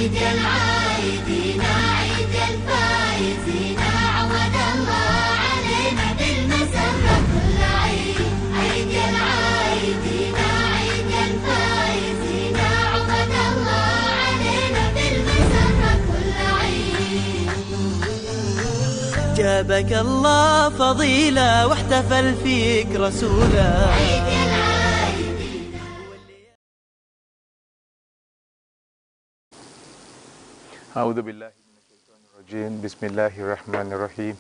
عيد العايدين عيد الفايزين عود الله علينا بالمسرة كل عيد عيد العايدين عيد الفايزين عود الله علينا بالمسرة كل عيد. جابك الله فضيلة واحتفل فيك رسوله. أعوذ بالله من الشيطان الرجيم بسم الله الرحمن الرحيم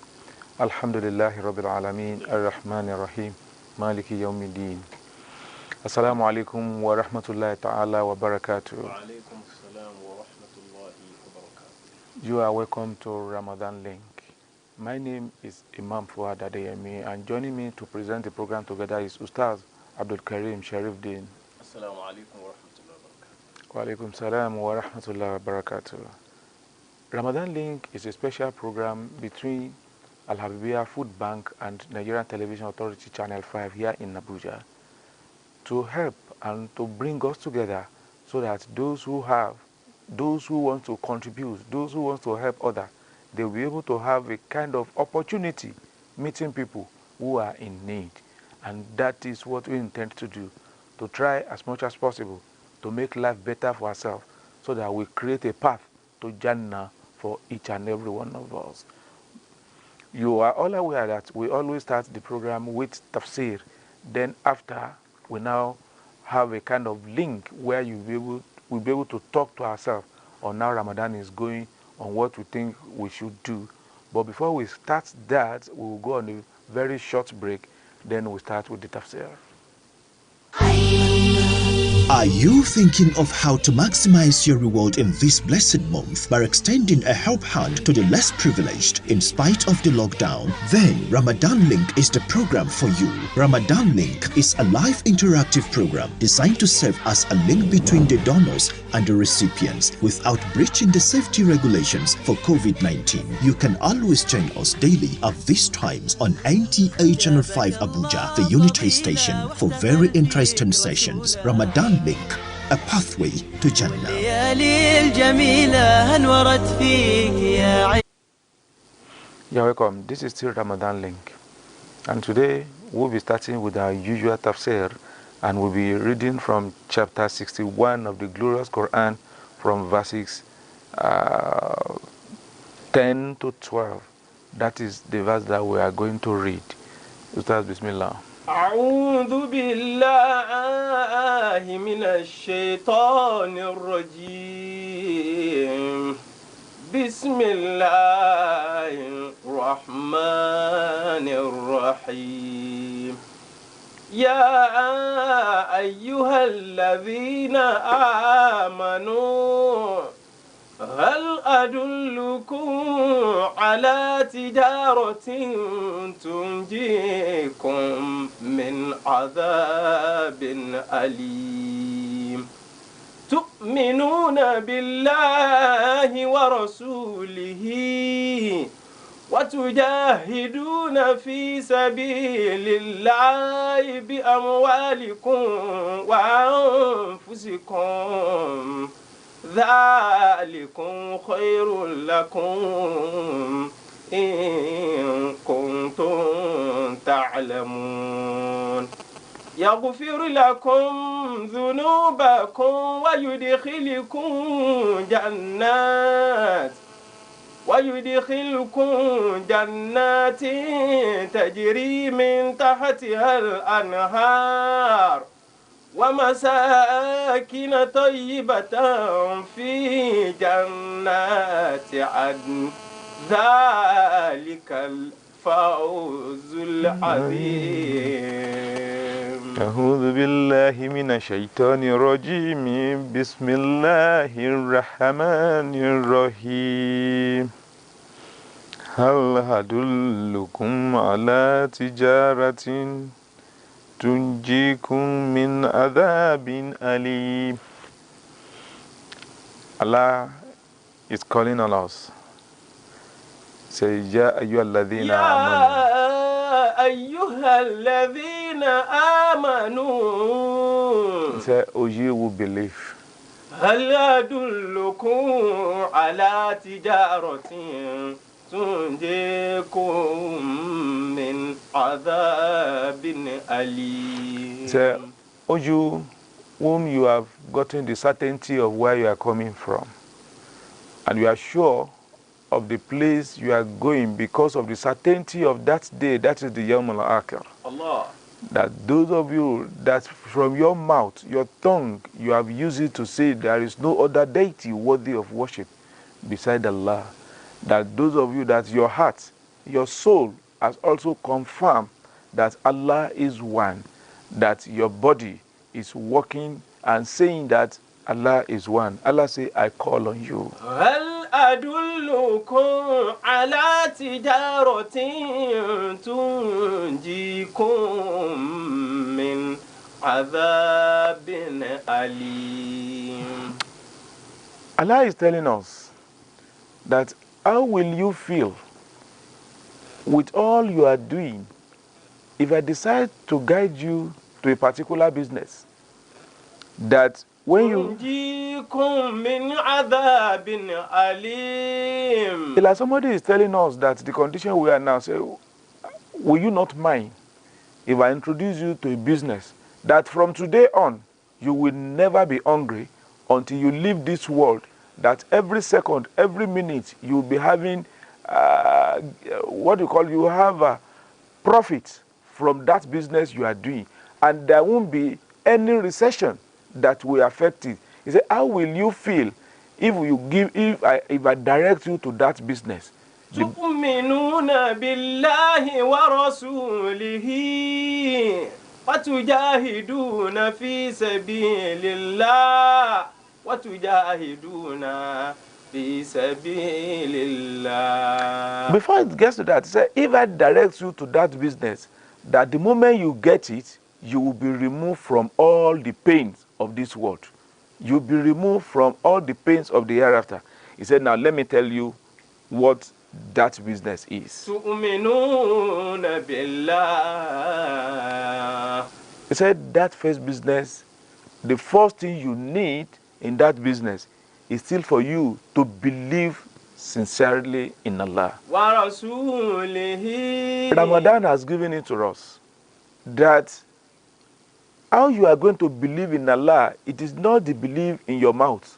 الحمد لله رب العالمين الرحمن الرحيم مالك يوم الدين. Assalamu alaikum wa rahmatullahi ta'ala wa barakatuh. Wa alaikum assalam wa rahmatullahi wa barakatuh. You are welcome to Ramadan Link. My name is Imam Fuad Adeyemi, and joining me to present the program together is Ustaz Abdul Karim Sharifuddin. Assalamu alaikum wa rahmatullahi wa barakatuh. Wa alaikum salam wa rahmatullahi wa barakatuh. Ramadan Link is a special program between Al-Habibiyya Food Bank and Nigerian Television Authority Channel 5 here in Abuja to help and to bring us together so that those who want to contribute, those who want to help others, they will be able to have a kind of opportunity meeting people who are in need. And that is what we intend to do, to try as much as possible to make life better for ourselves so that we create a path to Jannah for each and every one of us. You are all aware that we always start the program with tafsir. Then after, we now have a kind of link where we'll be able to talk to ourselves on how Ramadan is going, on what we think we should do. But before we start that, we will go on a very short break. Then we'll start with the tafsir. Are you thinking of how to maximize your reward in this blessed month by extending a help hand to the less privileged in spite of the lockdown? Then Ramadan Link is the program for you. Ramadan Link is a live interactive program designed to serve as a link between the donors and the recipients without breaching the safety regulations for COVID-19. You can always join us daily at these times on NTA Channel 5 Abuja, the unitary station, for very interesting sessions. Ramadan Link, a pathway to Jannah. You're welcome. This is still Ramadan Link. And today we'll be starting with our usual tafsir, and we'll be reading from chapter 61 of the glorious Quran from verses 10 to 12. That is the verse that we are going to read. Ustaz, Bismillah. أعوذ بالله من الشيطان الرجيم. بسم الله الرحمن الرحيم. يا أيها الذين آمنوا هل أدلكم على تجارة تنجيكم من عذاب أليم تؤمنون بالله ورسوله وتجاهدون في سبيل الله بأموالكم وأنفسكم ذلكم خير لكم إن كنتم تعلمون يغفر لكم ذنوبكم ويدخلكم جنات تجري من تحتها الأنهار ومساكن طيبة في جنات عدن ذلك الفوز العظيم. أعوذ بالله من الشيطان الرجيم. بسم الله الرحمن الرحيم. هل أدلكم على تجارة تنجيكم من عذاب أليم. Allah is calling on us. Say, Ya ayyuhalladhina amanu. يا أيها الذين آمنوا Say, O you who believe. هل أدلكم على تجارة تنجيكم من عذاب أليم. So, O you whom you have gotten the certainty of where you are coming from, and you are sure of the place you are going because of the certainty of that day, that is the Yawm al-Akhir. Allah. That those of you that from your mouth, your tongue, you have used it to say there is no other deity worthy of worship beside Allah. That those of you that your heart, your soul has also confirmed that Allah is one, that your body is working and saying that Allah is one. Allah say, I call on you. هل أدلكم على تجارة تنجيكم من عذاب أليم. Allah is telling us that how will you feel with all you are doing if I decide to guide you to a particular business, that when you, تنجيكم من عذاب أليم. it's like somebody is telling us that the condition we are now, say, will you not mind if I introduce you to a business that from today on you will never be hungry until you leave this world, that every second, every minute you will be having what you call, you have a profit from that business you are doing, and there won't be any recession that will affect it. He said, how will you feel if I direct you to that business? تؤمنون بالله ورسوله وتجاهدون في سبيل الله وتجاهدون في سبيل الله. Before it gets to that, he said, if I direct you to that business, that the moment you get it, you will be removed from all the pains of this world. You'll be removed from all the pains of the hereafter. He said, now let me tell you what that business is. تؤمنون بالله. He said, that first business, the first thing you need in that business is still for you to believe sincerely in Allah. ورسوله. Ramadan has given it to us that how you are going to believe in Allah, it is not the belief in your mouth.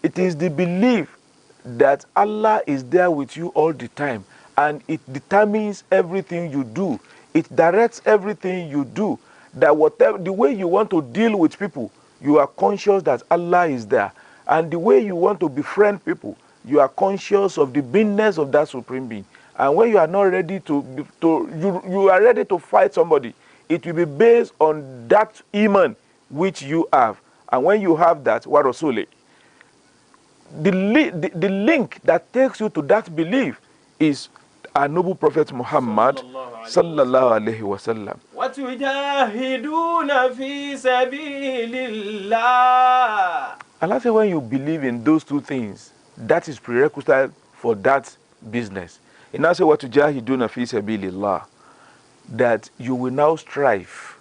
It is the belief that Allah is there with you all the time, and it determines everything you do. It directs everything you do. That whatever the way you want to deal with people, you are conscious that Allah is there. And the way you want to befriend people, you are conscious of the beingness of that supreme being. And when you are not ready you are ready to fight somebody, it will be based on that iman which you have. And when you have that, wa rasuli, the link that takes you to that belief is our noble Prophet Muhammad sallallahu alaihi wasallam. وَتُجَاهِدُونَ فِي سَبِيلِ اللَّهِ. Allah said, when you believe in those two things, that is prerequisite for that business. And now say, وَتُجَاهِدُونَ فِي سَبِيلِ اللَّهِ, that you will now strive.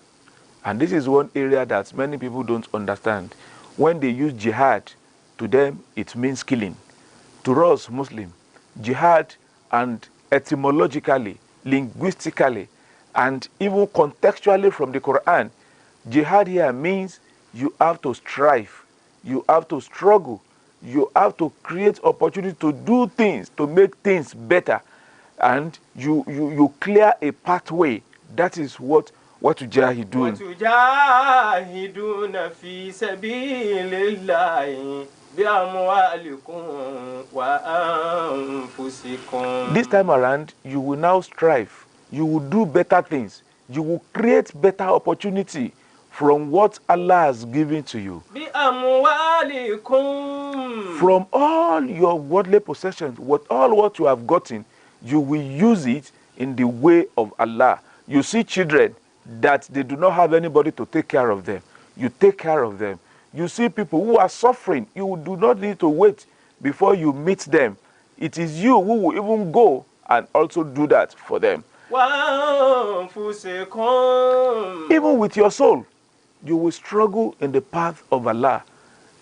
And this is one area that many people don't understand. When they use jihad, to them it means killing. To us Muslim, jihad, and etymologically, linguistically, and even contextually from the Quran, jihad here means you have to strive, you have to struggle, you have to create opportunity to do things, to make things better, and you clear a pathway. That is what tujahidun. وَتُجَاهِدُونَ فِي سَبِيلِ اللَّهِ بِأَمْوَالِكُمْ وَأَنفُسِكُمْ. This time around, you will now strive. You will do better things. You will create better opportunity from what Allah has given to you. بِأَمْوَالِكُمْ. From all your worldly possessions, all what you have gotten, you will use it in the way of Allah. You see children that they do not have anybody to take care of them. You take care of them. You see people who are suffering. You do not need to wait before you meet them. It is you who will even go and also do that for them. وَأَنفُسِكُمْ. Even with your soul, you will struggle in the path of Allah.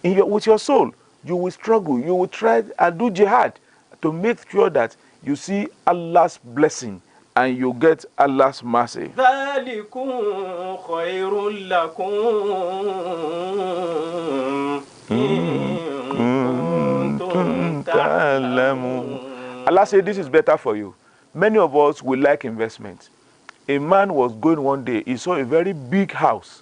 with your soul. You will struggle. You will try and do jihad to make sure that you see Allah's blessing and you get Allah's mercy. ذلكم خير لكم إن كنتم تعلمون. Allah said this is better for you. Many of us will like investment. A man was going one day, he saw a very big house,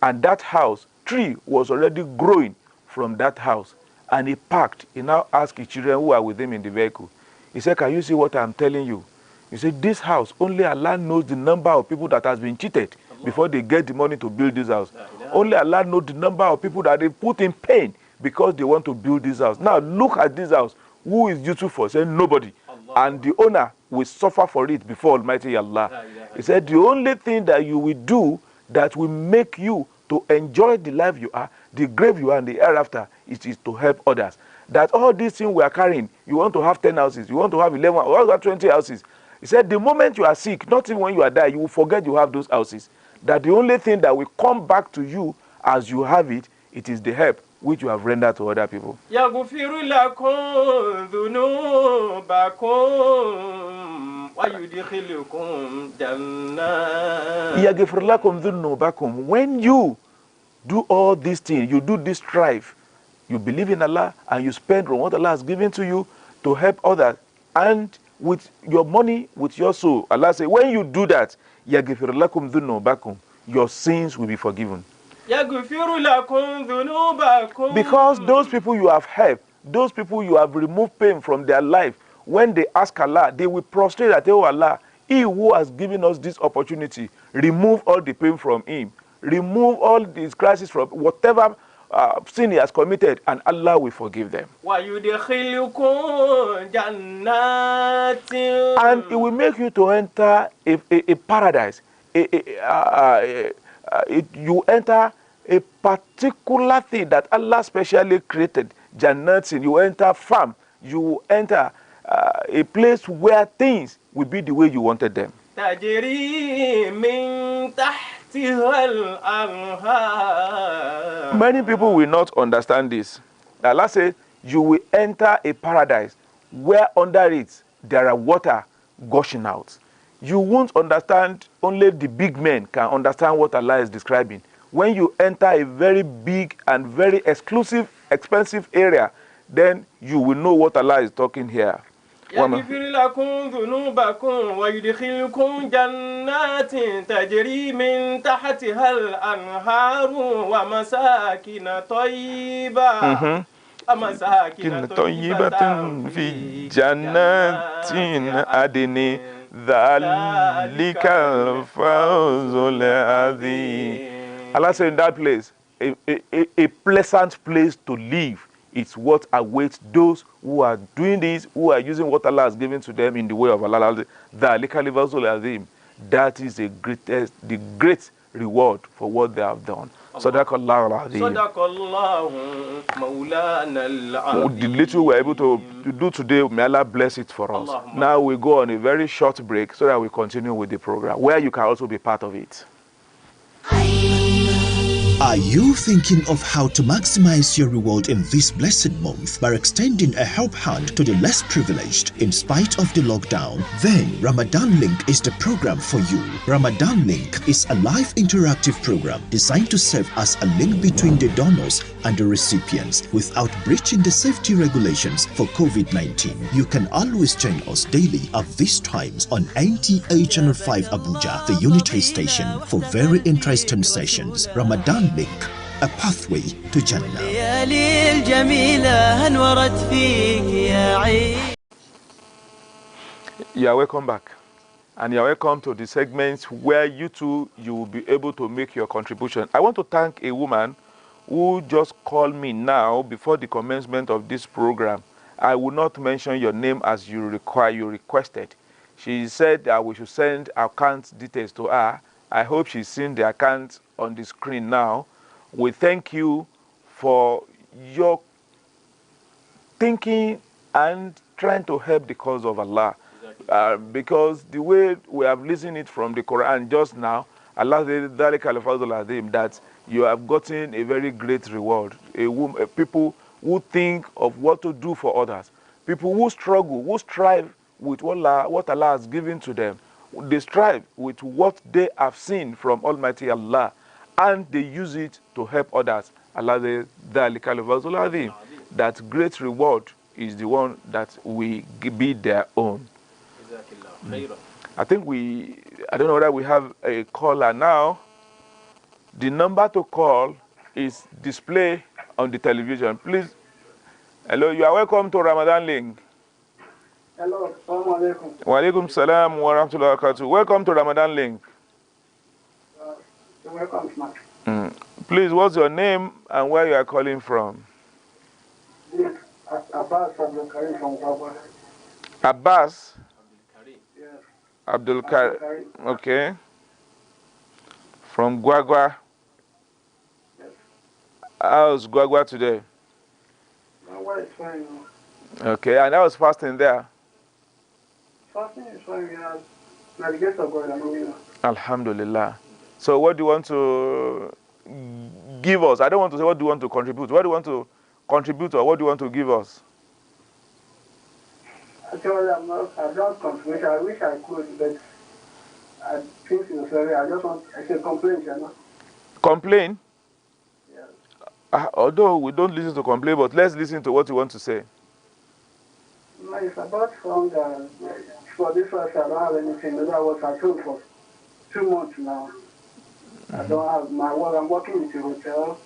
and that house, tree was already growing from that house, and he parked. He now asked his children who are with him in the vehicle. He said, can you see what I'm telling you? He said, this house, only Allah knows the number of people that has been cheated before they get the money to build this house. Only Allah knows the number of people that they put in pain because they want to build this house. Now look at this house. Who is useful for? Say nobody. And the owner will suffer for it before Almighty Allah. He said the only thing that you will do that will make you to enjoy the life you are, the grave you are, and the hereafter, it is to help others. That all these things we are carrying, you want to have 10 houses, you want to have 11, you want to have 20 houses. He said the moment you are sick, not even when you are dying, you will forget you have those houses. That the only thing that will come back to you as you have it, it is the help which you have rendered to other people. يغفر لكم ذنوبكم ويدخلكم جنات. When you do all these things, you do this strive, you believe in Allah and you spend on what Allah has given to you to help others, and with your money, with your soul, Allah says, when you do that, يغفر لكم ذنوبكم, your sins will be forgiven. يغفر لكم ذنوبكم. Because those people you have helped, those people you have removed pain from their life, when they ask Allah, they will prostrate and say, oh Allah, He who has given us this opportunity, remove all the pain from him, remove all these crises from whatever sin he has committed, and Allah will forgive them. ويدخلكم جنات. And it will make you to enter a paradise. You enter a particular thing that Allah specially created. Jannatin, you enter farm, you enter a place where things will be the way you wanted them. تجري من تحتها الأنهار. Many people will not understand this. Allah said, you will enter a paradise where under it there are water gushing out. You won't understand, only the big men can understand what Allah is describing. When you enter a very big and very exclusive, expensive area, then you will know what Allah is talking here. يغفر لكم ذنوبكم ويدخلكم جنات تجري من تحتها الأنهار ومساكن طيبة. ومساكن طيبة في جنات عدن. ذَلِكَ الْفَوْزُ الْعَظِيمُ. Allah said in that place, a pleasant place to live. It's what awaits those who are doing this, who are using what Allah has given to them in the way of Allah. ذَلِكَ الْفَوْزُ الْعَظِيمُ. That is the great reward for what they have done. Sadaqallahu al-Azim. Sadaqallahu Mawlana al-Azim. The little we're able to do today, may Allah bless it for us. Now we go on a very short break so that we continue with the program, where you can also be part of it. Are you thinking of how to maximize your reward in this blessed month by extending a help hand to the less privileged in spite of the lockdown? Then Ramadan Link is the program for you. Ramadan Link is a live interactive program designed to serve as a link between the donors and the recipients without breaching the safety regulations for COVID-19. You can always join us daily at these times on NTA Channel 5 Abuja, the unitary station, for very interesting sessions. Ramadan Link, a pathway to Jannah. You are welcome back, and you are welcome to the segments where you will be able to make your contribution. I want to thank a woman who just called me now before the commencement of this program. I will not mention your name as you requested. She said that we should send account details to her. I hope she's seen the account on the screen now. We thank you for your thinking and trying to help the cause of Allah. Because the way we have listened it from the Quran just now, Allah said that you have gotten a very great reward. People who think of what to do for others, people who struggle, who strive with what Allah has given to them. They strive with what they have seen from Almighty Allah, and they use it to help others. Allah that great reward is the one that will be their own. I think I don't know whether we have a caller now. The number to call is displayed on the television. Please, hello, you are welcome to Ramadan Link. Hello, assalamu alaikum. Wa alaikum salam wa rahmatullahi wa barakatuh. Welcome to Ramadan Link. You're welcome, Smart. Please, what's your name and where you are calling from? Yes, Abbas Abdul Karim from Gwagwa. Abbas Yes. Abdul Karim. Okay. From Gwagwa. Yes. How's Gwagwa today? Gwagwa is fine. Okay, and I was fasting there. Fasting is fine. We have navigator of God. Alhamdulillah. So what do you want to give us? I don't want to say what do you want to contribute. What do you want to contribute or what do you want to give us? Actually, I don't contribute. I wish I could, but I think sincerely, I should complain, you know. Complain? Yes. Although we don't listen to complain, but let's listen to what you want to say. No, it's about from for this first, I don't have anything. I was at home for 2 months now. I don't have my work. I'm working in the hotel.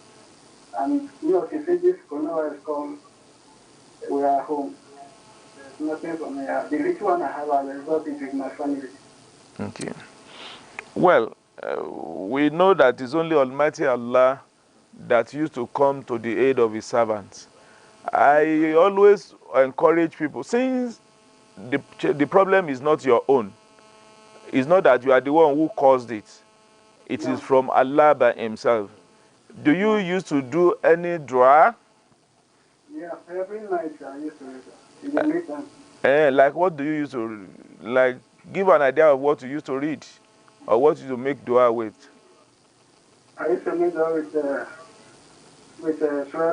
And, you know, if this coronavirus comes, we are home. There's nothing for me. The little one I have, I resort it with my family. Okay. Well, we know that it's only Almighty Allah that used to come to the aid of His servants. I always encourage people, since the problem is not your own, it's not that you are the one who caused it. It is from Allah by Himself. Do you used to do any dua? Yeah, every night I used to read it. In the midnight. Like what do you used to, like, give an idea of what you used to read or what you used to make dua with? I used to make dua with Surah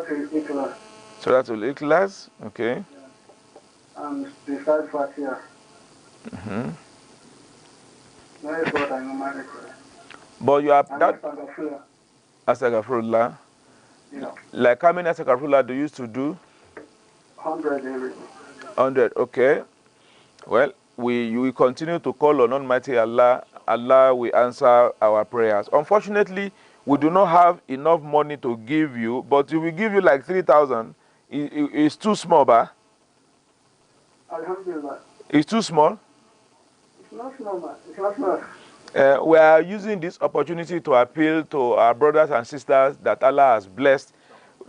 Al-Ikhlas. Surah Al-Ikhlas, okay. And recite Fatiha. That is what I normally do. But you have And that Astaghfirullah. Yeah. Like how many Astaghfirullah do you used to do? 100 every day. 100, okay. Well, you will continue to call on Almighty Allah. Allah will answer our prayers. Unfortunately, we do not have enough money to give you, but we will give you like 3,000. It's too small, ba? Alhamdulillah. It's too small? It's not small, man. It's not small. We are using this opportunity to appeal to our brothers and sisters that Allah has blessed.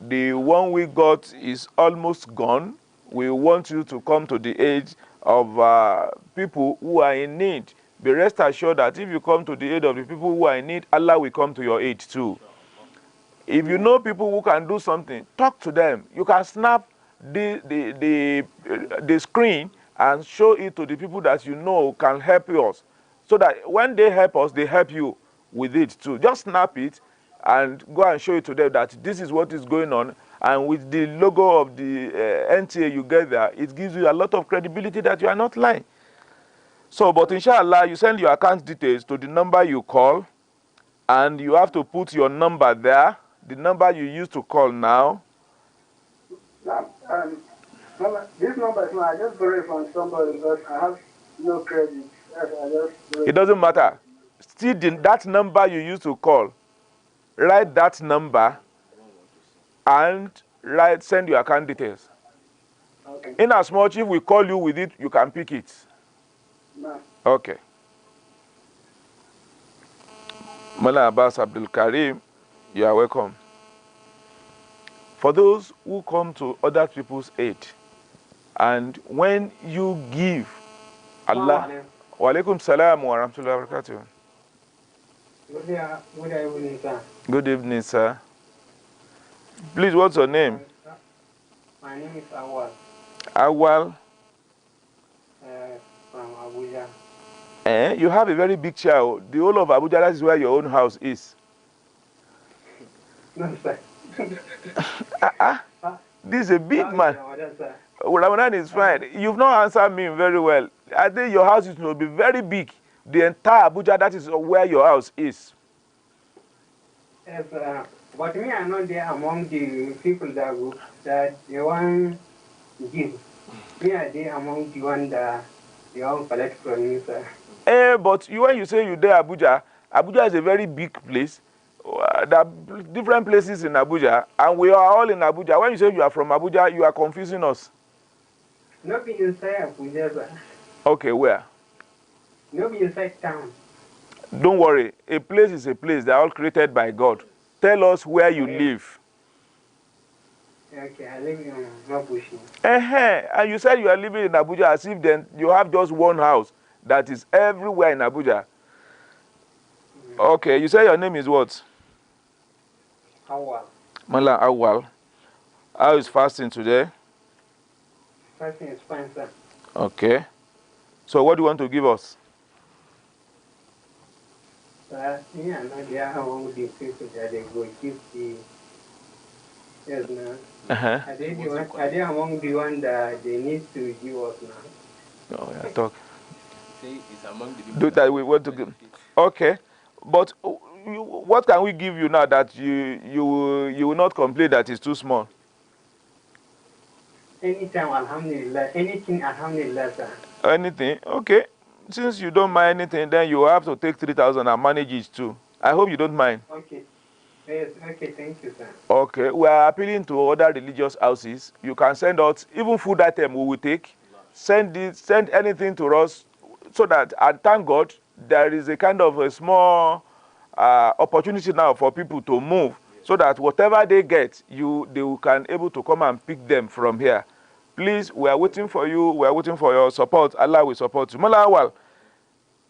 The one we got is almost gone. We want you to come to the aid of people who are in need. Be rest assured that if you come to the aid of the people who are in need, Allah will come to your aid too. If you know people who can do something, talk to them. You can snap the screen and show it to the people that you know can help us. So that when they help us, they help you with it too. Just snap it and go and show it to them that this is what is going on. And with the logo of the NTA you get there, it gives you a lot of credibility that you are not lying. So, but inshallah, you send your account details to the number you call, and you have to put your number there, the number you used to call now. This number is not, I just borrowed from somebody because I have no credit. It doesn't matter. Still, that number you used to call, write that number and send your account details. Okay. In as much if we call you with it, you can pick it. No. Okay. Mullah Abbas Abdul Karim, you are welcome. For those who come to other people's aid, and when you give Allah, wa alaikum salam wa rahmatullahi wa barakatuh. Good evening, sir. Good evening, sir. Please, what's your name? My name is Awal. Awal. From Abuja. You have a very big child. The whole of Abuja, that is where your own house is. No, sir. This is a big How is man. Ramadan, sir? Ramadan is fine. You've not answered me very well. I think your house will be very big. The entire Abuja, that is where your house is. Yes, but me, I'm not there among the people that they want to give. Me, are there among the one that they want collect from you, sir. But when you say you're there, Abuja, Abuja is a very big place. There are different places in Abuja, and we are all in Abuja. When you say you are from Abuja, you are confusing us. Not be inside Abuja, sir. Okay, where? Not be inside town. Don't worry. A place is a place. They are all created by God. Tell us where you live. Okay, I live in Mabushi. And you said you are living in Abuja as if then you have just one house that is everywhere in Abuja. Okay, you say your name is what? Awal. Mala Awal. How is fasting today? Fasting is fine, sir. Okay. So what do you want to give us? Me, I'm not there among the people that they go give the. Yes, now. Are they among the one that they need to give us now? Oh, yeah, talk. Say it's among the people Do that we want to give. Okay. But what can we give you now that you will not complain that it's too small? Anytime, alhamdulillah. Anything, alhamdulillah, sir. Anything? Okay. Since you don't mind anything, then you have to take 3,000 and manage it too. I hope you don't mind. Okay. Yes, okay, thank you, sir. Okay. We are appealing to other religious houses. You can send out even food item we will take. Send anything to us so that, and thank God, there is a kind of a small opportunity now for people to move so that whatever they get, they can able to come and pick them from here. Please, we are waiting for you. We are waiting for your support. Allah will support you. Mala Awal,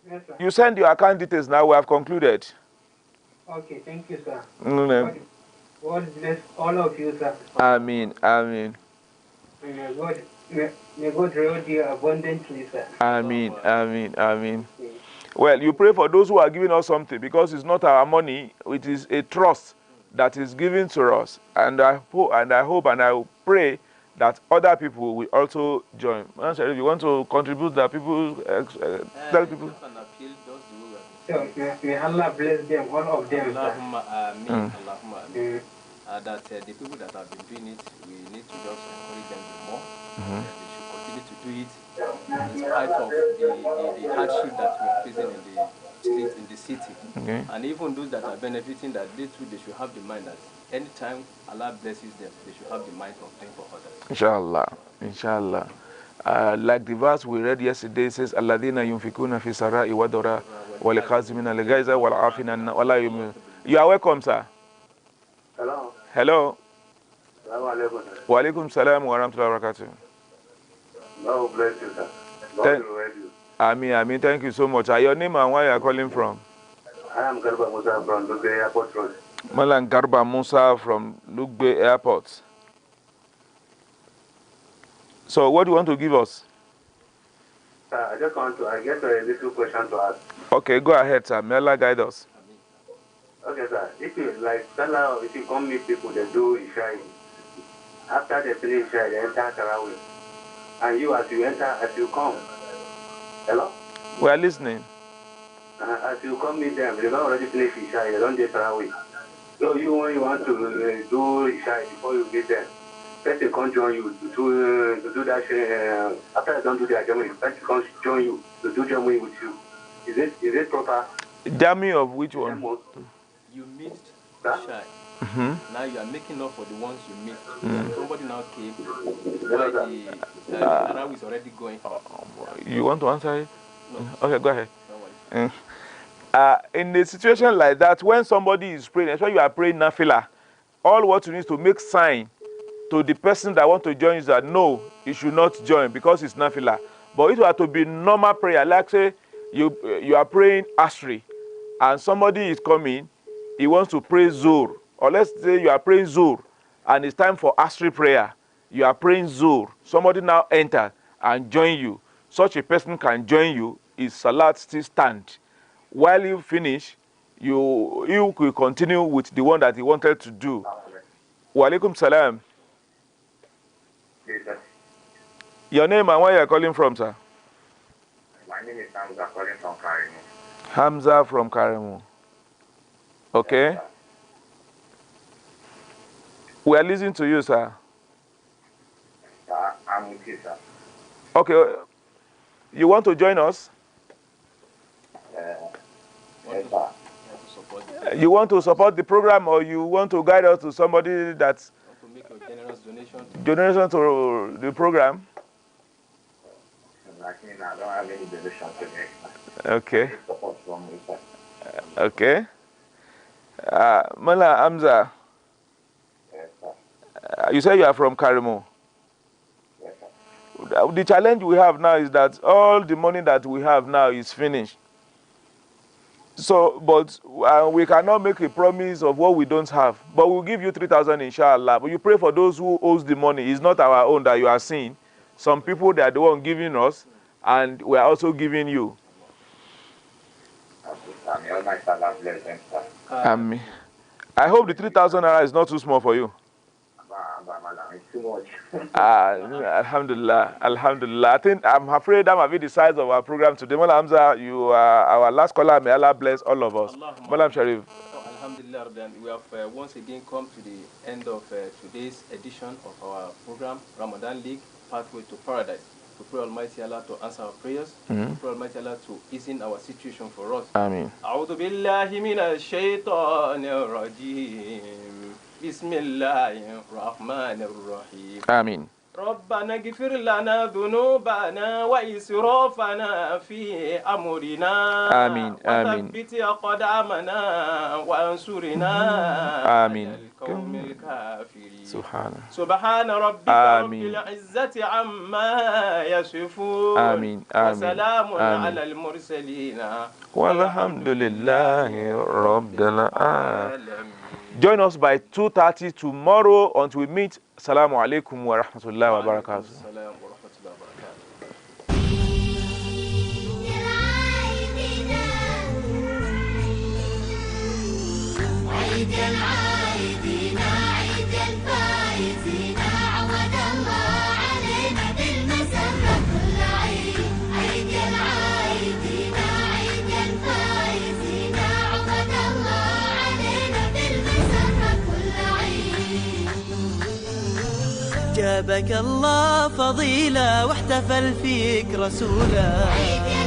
Yes, sir. you send your account details now. We have concluded. Okay, thank you, sir. Mm. God bless all of you, sir. Amen. Amen. May God reward you abundantly, sir. Amen. Amen. Amen. Well, you pray for those who are giving us something because it's not our money. It is a trust that is given to us. And I hope and I pray that other people will also join. If you want to contribute, that people tell people. Just an appeal, just the way we So have been may Allah bless them, all of them, sir. Allahumma ameen, Allahumma ameen. That the people that have been doing it, we need to just encourage them more. They should continue to do it in spite of the hardship that we are facing in the streets, in the city. Okay. And even those that are benefiting, that they too, they should have the mind that anytime Allah blesses them, they should have the mind of doing for others. Inshallah. Inshallah. Like the verse we read yesterday says, Alladina yunfikuna fi sarai wa dara wa liqazimina ligaiza wal afina wala yum. You are welcome, sir. Hello. Hello. Assalamu alaikum. Wa alaikum salam wa rahmatullahi wa barakatuh. God bless you, sir. God Thank- will reward you. Amin. Thank you so much. Your name and where you are calling from? I am Garba Musa from Lugbe Airport Road. Malan Garba Musa from Lugbe Airport. So what do you want to give us? I just want to, I guess, a little question to ask. Okay, go ahead, sir. May Allah guide us. Okay, sir. If you, like, Salah, if you come meet people, they do Isha. After they finish Isha, they enter Tarawih. And you, as you enter, as you come. Hello? We are listening. As you come meet them, they don't already finish Isha, they don't do Tarawih. So you, when you want to do Isha before you meet them, first they come join you to do that. After they don't do their Germany, first they come join you to do Germany with you. Is it proper? Jami of which one? You missed Huh? shy. Mm-hmm. Now you are making up for the ones you missed. Somebody now came Hello, while sir. the Tarawih is already going. You want to answer it? No, Okay, go ahead. no worries. In a situation like that, when somebody is praying, especially you are praying nafila, all what you need is to make sign to the person that want to join is that no, you should not join because it's nafila. But if you are to be normal prayer, like say you are praying Ashri, and somebody is coming, he wants to pray Zur, or let's say you are praying Zur, and it's time for Ashri prayer. You are praying Zur. Somebody now enter and join you. Such a person can join you. His salat still stand. While you finish, you could continue with the one that he wanted to do. Wa alaikum salam. Yes, sir. Your name and where you are calling from, sir? My name is Hamza, calling from Karimu. Hamza from Karimu. Okay. Yes, We are listening to you, sir. sir. I'm with you, sir. Okay. You want to join us? Yes, sir. You want to support the program, or you want to guide us to somebody that's Want to make a generous donation? donation to the program? Like me now, I don't have any donation to make. Okay. Support from me, sir. Okay. Mala Hamza, Yes, sir. you say you are from Karimu. Yes, sir. The challenge we have now is that all the money that we have now is finished. So, but we cannot make a promise of what we don't have. But we'll give you 3,000 inshallah. But you pray for those who owes the money. It's not our own that you are seeing. Some people, they are the one giving us, and we are also giving you. May Almighty Allah bless them, sir. I hope the 3,000 naira is not too small for you. It's too much. Alhamdulillah, Alhamdulillah. I think I'm afraid that might be the size of our program today. Mala Hamza, you are our last caller. May Allah bless all of us. Malam Sharif. Alhamdulillah, we have once again come to the end of today's edition of our program, Ramadan League, Pathway to Paradise. We pray Almighty Allah to answer our prayers. We pray Almighty Allah to ease in our situation for us. Ameen. أعوذ بالله من الشيطان الرجيم. بسم الله الرحمن الرحيم. Ameen. ربنا اغفر لنا ذنوبنا وإسرافنا في أمرنا. آمين. آمين. وثبت أقدامنا وانصرنا آمين. على القوم الكافرين. سبحان ربك آمين. رب العزة عما يصفون. آمين. آمين. وسلام آمين. على المرسلين والحمد لله رب العالمين. Join us by 2:30 tomorrow until we meet. Assalamu alaikum wa rahmatullahi wa barakatuh. عيد العايدين عيد الفايزين عود الله علينا بالمسرة كل عيد. عيد العايدين عيد الفايزين عود الله علينا بالمسرة كل عيد. جابك الله فضيلة واحتفل فيك رسوله.